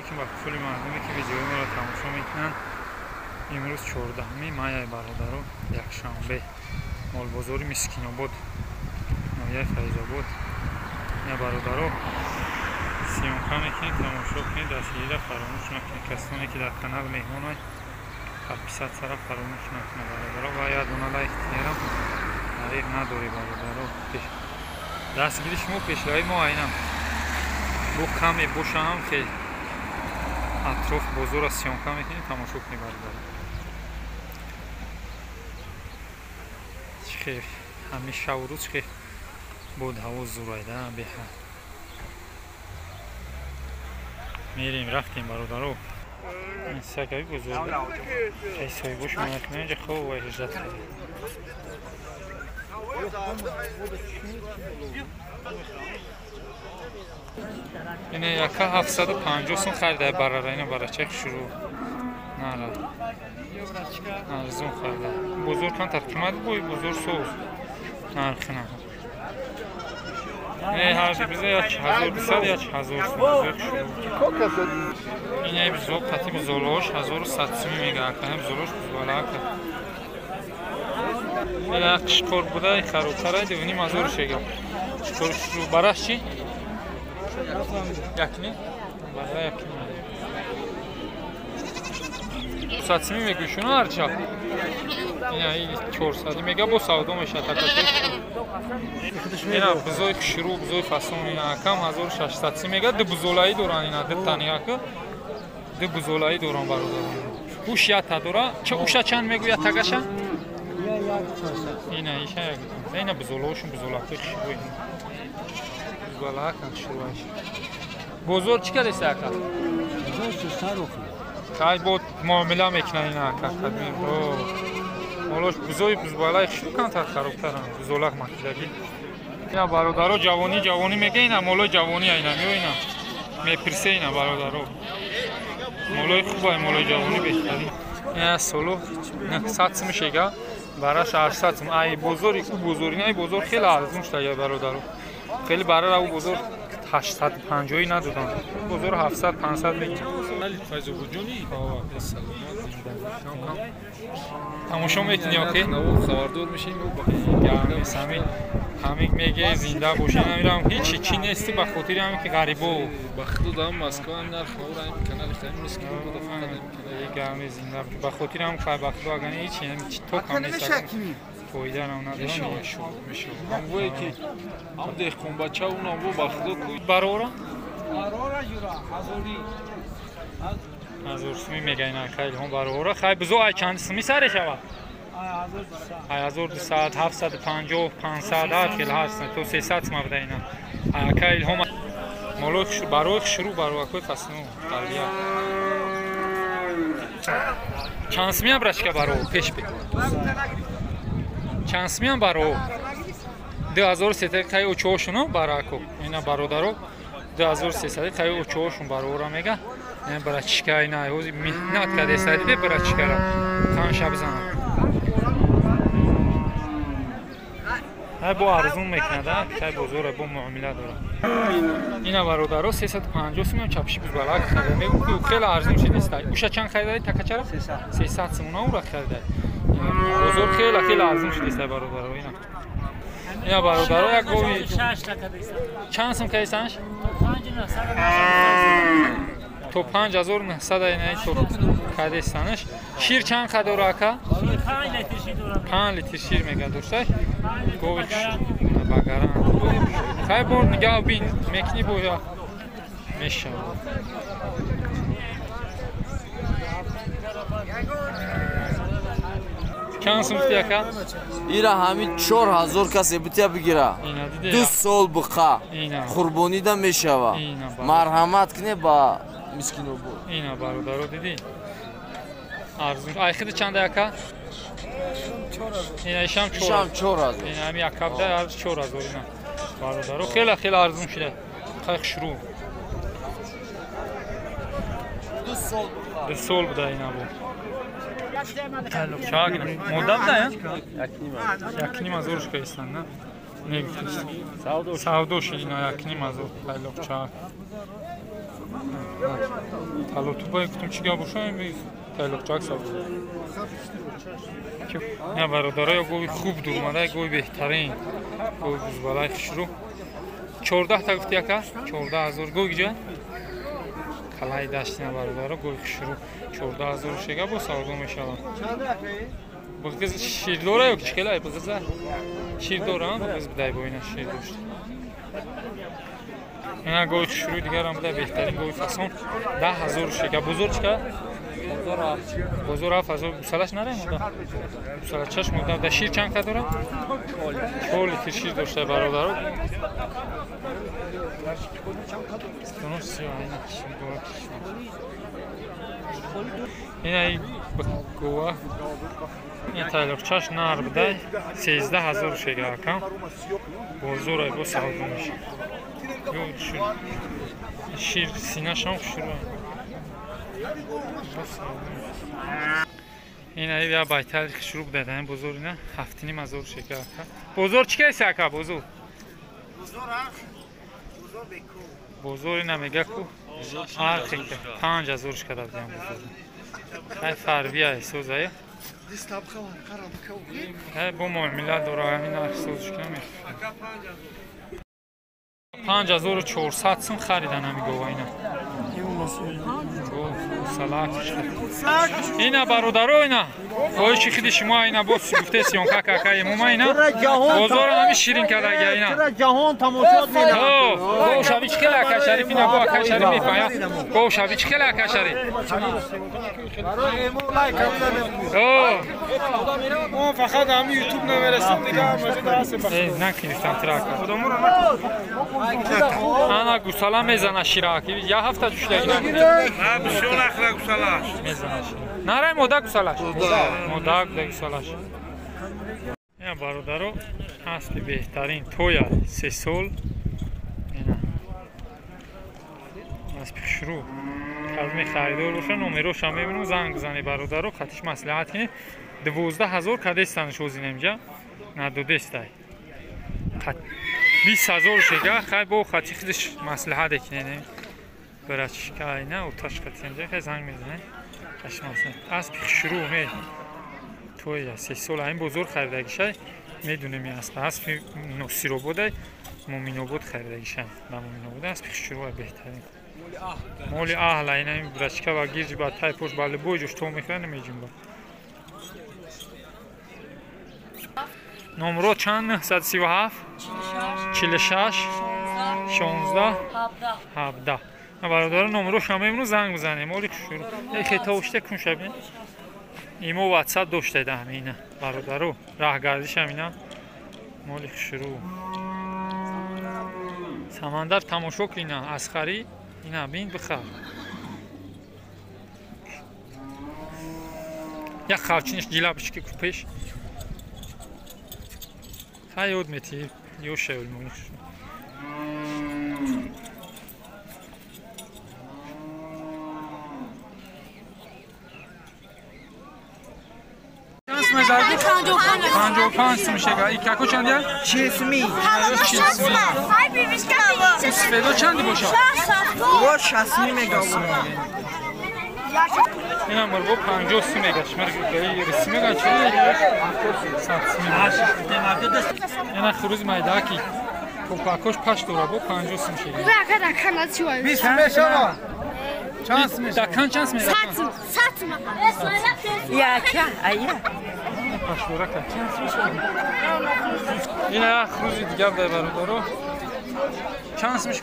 علیکم با کلی مردمی که ویدیو ما را تماشا میکنن. امروز 14 مای برادران یکشنبه مال بازار مسکین آباد ناحیه فیض آباد یا برادران سیمکا میکنید تماشا کنید. دستگیری را فراموش نکنید. کسانی که در کانال مهمان های خرپیسات سر فراموش نکنید برادران و یادونه لایک کنید. دریغ نداری برادران. دستگیری شما پیشلای ما اینم بو کمی بوش هم که اطراف بازار را سیمکا میکنید تماشا کنید برادران. خیر همیشه و روز خیر بود هوا زورایده بهتر میریم رفتیم برادرو این سگای بزرگ کیسای بوش میکنه اینجا خوب و اجازت کنید. اینه یکا 750 سون خریده براره. اینه برای چک شروع نره ارزون خریده. بزرگ کن ترکیمت بوی بزرگ سوز نرخی نه. اینه هر بیزه یا 1200 یا 1000 سون شروع. اینه بزرگ پتی بزرگش 1100 میگه اکنه بزرگش بزرگ اینه قشقور بوده خروبتره دیونی مزور شگه قشقور شروع براش چی؟ یکنی؟ برای یکنی ساتسمی میگه شونو هرچا این 400 میگه با سودا میشه تکاتر اینا بزوی شروع بزوی فاسون اینا کم 1600 میگه ده بزولایی دوران اینا ده تانیا که ده بزولایی دوران برادران اوش یا تا دورا چه اوشا چند میگویا تگاشا اینا ایشا اینا بزولاشون بزولاکی شروع بزولا کن شروعش بزرگ چی کردی ساکا کای بود معامله میکنه اینا که خدمت رو مالوش بزوی بزبالای شروع کن تا خروبترن بزولک مکیدگی اینا برادرو جوانی میگه اینا مالوی جوانی اینا میو اینا میپرسه اینا برادرو مالوی خوبه مالوی جوانی بهتری اینا سولو ساتس میشه براش 800 ای بزرگ او بزرگ نه بزرگ خیلی ارزون شده برادرو خیلی برای او بزرگ 850 ندادن بزرگ 700 500 میگه ولی فیض وجودی تماشا میکنی اوکی خبردار میشیم همین میگه زنده باشین نمیرم هیچ چی نیستی به خاطر همین که غریبو بخدو دام مسکو هم نرخ نور این کانال خیلی مسکین بود گرم زنده به خاطر همین که بخدو اگه هیچ تو کم نیست فایده نداره میشه هم وای که هم دهقان بچه اونم و بخدو کوی برورا جورا هزار سمی میگه اینا خیلی هم برورا خیلی بزو ای چند سمی سره شود 1200 750 500 هر خیلی هست تو 300 سم بده اینا خیلی هم مالوک برای شروع برای کوی فسنو تربیت چند سمی هم برشکه برای پیش بی چند سمی هم برای 2300 خیلی اوچوشونو برای کو اینا برادرو 2300 خیلی اوچوشون برای را میگه این برای چیکه اینا اوزی مهنت کرده سریده برای چیکه را خانشه بزنم های با ارزون میکنه خیلی بزرگ با معامله داره اینا برادرها 350 سوم چاپشی بود بالا خریده میگم که خیلی ارزون شده است اوشا چند خریده تکه چرا 300 سوم اون را خریده بزرگ خیلی ارزون شده است برادرها اینا برادرها یک گوی 6 تکه دیست چند سوم کیسانش تو 5900 اینه تو خریدستانش شیر چند خدور آکا 5 لیتر شیر میگه درسته گوش بگران خیلی بار نگاه بین میکنی بویا میشه چند سومتی آکا ایرا همین 4000 کسی بتیا بگیره 2 سال بخا قربانی دا میشوه مرحمت کنه با مسکینو بود اینا برادرو دیدی ارزون آخر چند آکا اینا شام 4000 اینا همین آکا ده ارز 4000 اینا برادرو خیلی ارزون شده خیلی شروع 2 سال بوده اینا بود چاق مدام ده یکنیم از اورش کیستن نه نمی‌فهمم سعودوش اینا یکنیم از خیلی چاق талотубай гуфтам чӣ гап бошад тайлоқчак сабуд ина бародароё гови хуб дурмадай гови беҳтарин гови бузбалай хушрӯ 14 та гуфти яка 14000 гови ҷа калаи даштина бародаро гови хушрӯ 14000 шега бо савдо мешавад бигиз шир дора ё ки хелай бигиза шир дора бигиз бидай боина шир дошт ина гови хушрӯ дигарам бидай беҳтарин гови фасон 10000 шега бузур чика бозор 7000 гусалаш нарай мода гусалаш чаш мода да шир чанд ка дора 4 литр шир дошта бародаро ина гова ин тайлоқчаш нар бидай 13000 шега акам бозор ай бо савдо меша шир синашам хушрӯ ин ай я байтал хушрӯ будадан бозор ина 7500 шега ака бозор чӣ кайса ака бозор бозор ина мега ку архи 5000 шега дадам бозор ай фарби ай созая ай бо муомила дора ин арх соз шукам 5400 сум харидан амигова ина ина бародаро ина оиши хиди шумо ина бо гуфте сёнка какаи мума ина бозора ҳами ширин кардага ина ҷаҳон тамошот менамад гошави чӣ хела ака шариф ина бо ака шариф мефаҳя гошави чӣ хела ака шариф ما فقط همین یوتیوب نمیرسیم دیگه مجید هست نکنیستم تراکا انا گوسالا میزنه شیراکی یا هفته جوشته اینا نه بسیار اخلا گوسالاش میزنه نره مودا گوسالاش مودا گوسالاش یا برادرو اصلی بهترین تویا 3 سال اینا از پیشرو казми харидор боша номерошам мебинам занг бизани бародаро хатиш маслиҳат кине 12000 кадестан шозинем ҷа надодестай 20000 шега хай бо хати хидиш маслиҳат кине барачка айна уташ катем ҷа хай занг мезане кашмасе аз пихшру ме тоя 3 сол айн бозор харидагишай медунем аст аз носирободай муминобод харидагишай на муминобод аз пихшру беҳтарин моли аҳла ина ин брачка ва гирҷи ба тай пош бали бой ҷош то мехра намеҷимба номро чанд 937 46 16 17 бародаро номроша мемну занг бизанем моли хушрӯ хетовуште кун шабин имо ватсап доштаед ҳамина бародаро раҳгардишам ина моли хушрӯ самандар тамошо кина асқарӣ ина бин бихар як хавчиниш ҷилабишки купеш ҳа ёд мети ёшавил мониш پنج میشه ایکاکو چندی هست؟ چیزمی سفیدا چندی باشه؟ با 60 میگا این هم با 50 میگا شمرگی رسی میگا چیه؟ 100 میگا این خروز مایداکی کوپاکوش پاش دورا با 50 میشه دکان چیه؟ 20 میشه با چانس میشه دکان چانس میشه سات یا کیا ایا پاشورا که اینا خروجی دیگه به برادرو چانس میشه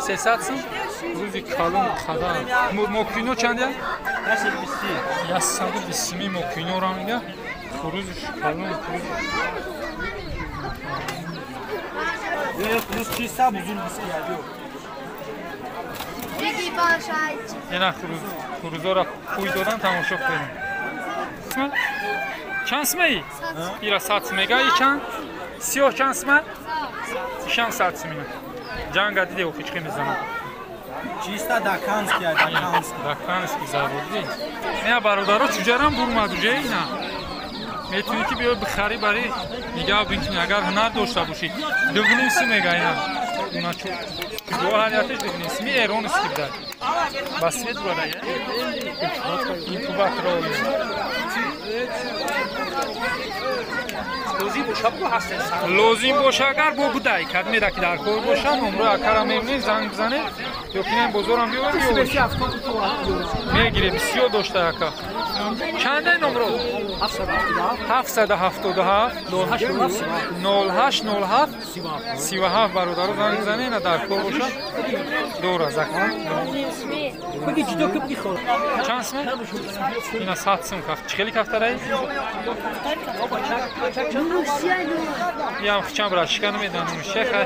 300 سم روزی کالون خدا موکینو چنده 120 می موکینو را میگه خروجش کالون خروج یه خروج چیستا بزرگ بسیاری دیگه باشه اینا خروجا را خوی دادن تماشا کنیم چانس می ایرا 100 میگا چند 30 چانس می شان 100 می جنگ دیده او هیچ میزنه چیستا دکانسکی دکانسکی ضروری اینا برادرها چجورم برمادوجه اینا میتونی که بیا بخری برای نگاه ببینید اگر هنر داشته باشید دوگونیم سی میگا اینا Иначе до ҳалияташ бибинед. Исми Эрон скибда. Ба свет бурада я. Инкубатор. лозим боша агар бо будай кадмеда ки дар кор боша номро акара мебинед занг бизанед ё кинен бозорам биёред мегире бисёр дошта ака чандай номро 777 0807 37 бародаро занг бизанед дар кор боша дора закон чанд сме ина 100 сум кафт чӣ хели кафтараи ям хчам брат шикан меданам шеха